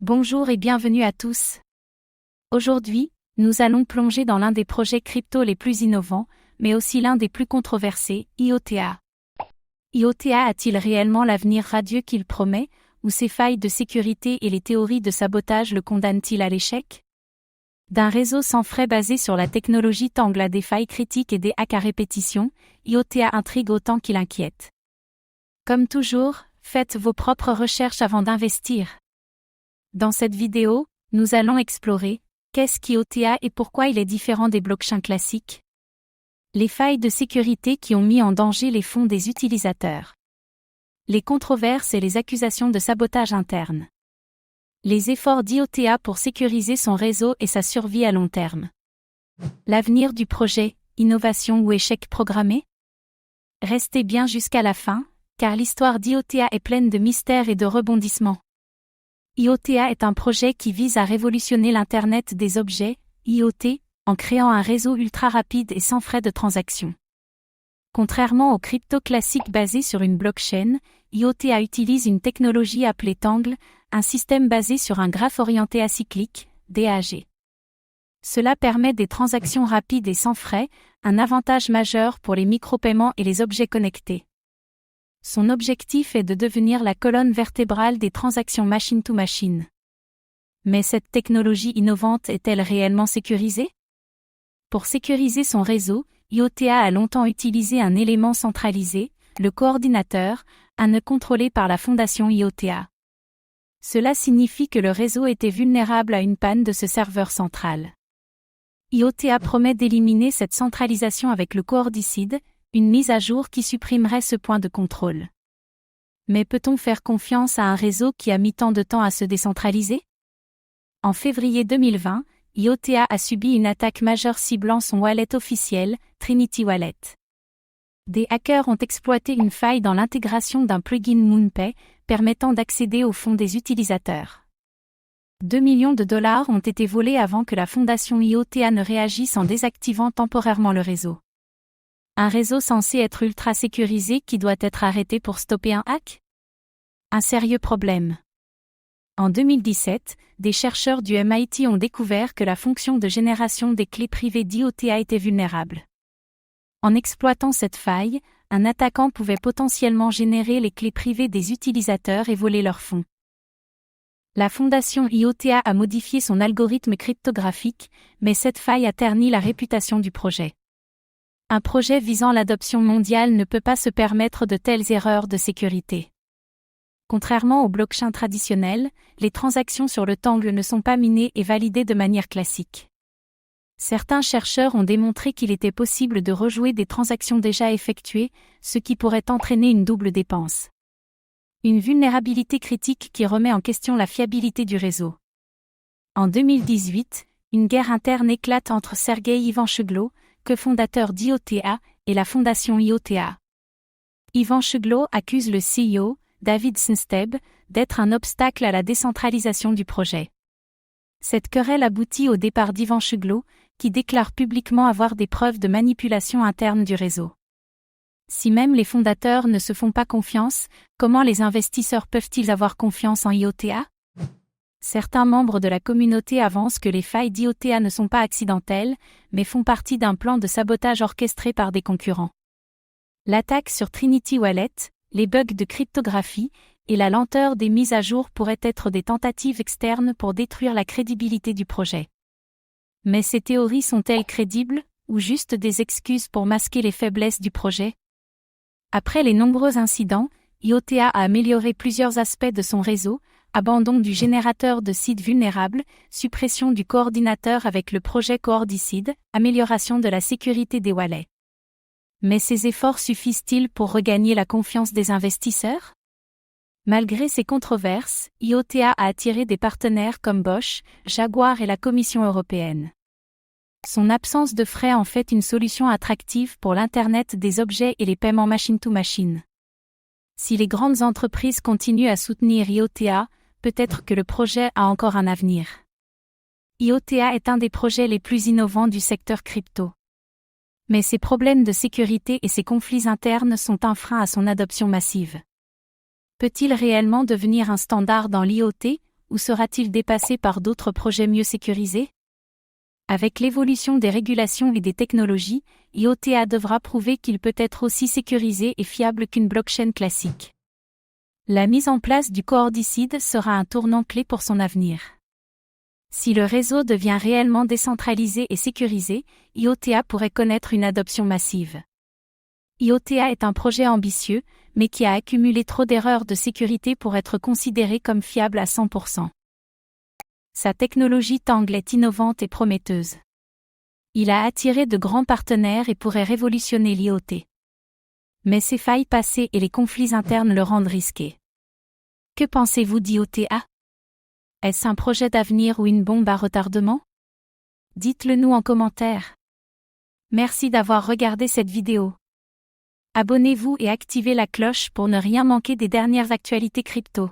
Bonjour et bienvenue à tous. Aujourd'hui, nous allons plonger dans l'un des projets crypto les plus innovants, mais aussi l'un des plus controversés, IOTA. IOTA a-t-il réellement l'avenir radieux qu'il promet, ou ses failles de sécurité et les théories de sabotage le condamnent-ils à l'échec? D'un réseau sans frais basé sur la technologie Tangle à des failles critiques et des hacks à répétition, IOTA intrigue autant qu'il inquiète. Comme toujours, faites vos propres recherches avant d'investir. Dans cette vidéo, nous allons explorer qu'est-ce qu'IOTA et pourquoi il est différent des blockchains classiques. Les failles de sécurité qui ont mis en danger les fonds des utilisateurs. Les controverses et les accusations de sabotage interne. Les efforts d'IOTA pour sécuriser son réseau et sa survie à long terme. L'avenir du projet, innovation ou échec programmé? Restez bien jusqu'à la fin, car l'histoire d'IOTA est pleine de mystères et de rebondissements. IOTA est un projet qui vise à révolutionner l'Internet des objets, IoT, en créant un réseau ultra rapide et sans frais de transaction. Contrairement aux cryptos classiques basés sur une blockchain, IOTA utilise une technologie appelée Tangle, un système basé sur un graphe orienté acyclique, DAG. Cela permet des transactions rapides et sans frais, un avantage majeur pour les micro-paiements et les objets connectés. Son objectif est de devenir la colonne vertébrale des transactions machine-to-machine. Mais cette technologie innovante est-elle réellement sécurisée? Pour sécuriser son réseau, IOTA a longtemps utilisé un élément centralisé, le coordinateur, un nœud contrôlé par la fondation IOTA. Cela signifie que le réseau était vulnérable à une panne de ce serveur central. IOTA promet d'éliminer cette centralisation avec le coordicide, une mise à jour qui supprimerait ce point de contrôle. Mais peut-on faire confiance à un réseau qui a mis tant de temps à se décentraliser? En février 2020, IOTA a subi une attaque majeure ciblant son wallet officiel, Trinity Wallet. Des hackers ont exploité une faille dans l'intégration d'un plugin MoonPay, permettant d'accéder aux fonds des utilisateurs. 2 millions de dollars ont été volés avant que la fondation IOTA ne réagisse en désactivant temporairement le réseau. Un réseau censé être ultra sécurisé qui doit être arrêté pour stopper un hack? Un sérieux problème. En 2017, des chercheurs du MIT ont découvert que la fonction de génération des clés privées d'IOTA était vulnérable. En exploitant cette faille, un attaquant pouvait potentiellement générer les clés privées des utilisateurs et voler leurs fonds. La fondation IOTA a modifié son algorithme cryptographique, mais cette faille a terni la réputation du projet. Un projet visant l'adoption mondiale ne peut pas se permettre de telles erreurs de sécurité. Contrairement aux blockchains traditionnels, les transactions sur le Tangle ne sont pas minées et validées de manière classique. Certains chercheurs ont démontré qu'il était possible de rejouer des transactions déjà effectuées, ce qui pourrait entraîner une double dépense. Une vulnérabilité critique qui remet en question la fiabilité du réseau. En 2018, une guerre interne éclate entre Sergey Ivanchuglo, cofondateur d'IOTA, et la fondation IOTA. Ivanchuglo accuse le CEO, David Sinsteb, d'être un obstacle à la décentralisation du projet. Cette querelle aboutit au départ d'Ivanchuglo, qui déclare publiquement avoir des preuves de manipulation interne du réseau. Si même les fondateurs ne se font pas confiance, comment les investisseurs peuvent-ils avoir confiance en IOTA? Certains membres de la communauté avancent que les failles d'IOTA ne sont pas accidentelles, mais font partie d'un plan de sabotage orchestré par des concurrents. L'attaque sur Trinity Wallet, les bugs de cryptographie et la lenteur des mises à jour pourraient être des tentatives externes pour détruire la crédibilité du projet. Mais ces théories sont-elles crédibles, ou juste des excuses pour masquer les faiblesses du projet? Après les nombreux incidents, IOTA a amélioré plusieurs aspects de son réseau, abandon du générateur de sites vulnérables, suppression du coordinateur avec le projet Coordicide, amélioration de la sécurité des wallets. Mais ces efforts suffisent-ils pour regagner la confiance des investisseurs? Malgré ces controverses, IOTA a attiré des partenaires comme Bosch, Jaguar et la Commission européenne. Son absence de frais en fait une solution attractive pour l'Internet des objets et les paiements machine-to-machine. Si les grandes entreprises continuent à soutenir IOTA, peut-être que le projet a encore un avenir. IOTA est un des projets les plus innovants du secteur crypto. Mais ses problèmes de sécurité et ses conflits internes sont un frein à son adoption massive. Peut-il réellement devenir un standard dans l'IoT, ou sera-t-il dépassé par d'autres projets mieux sécurisés? Avec l'évolution des régulations et des technologies, IOTA devra prouver qu'il peut être aussi sécurisé et fiable qu'une blockchain classique. La mise en place du coordicide sera un tournant clé pour son avenir. Si le réseau devient réellement décentralisé et sécurisé, IOTA pourrait connaître une adoption massive. IOTA est un projet ambitieux, mais qui a accumulé trop d'erreurs de sécurité pour être considéré comme fiable à 100%. Sa technologie Tangle est innovante et prometteuse. Il a attiré de grands partenaires et pourrait révolutionner l'IoT. Mais ses failles passées et les conflits internes le rendent risqué. Que pensez-vous d'IOTA? Est-ce un projet d'avenir ou une bombe à retardement? Dites-le nous en commentaire. Merci d'avoir regardé cette vidéo. Abonnez-vous et activez la cloche pour ne rien manquer des dernières actualités crypto.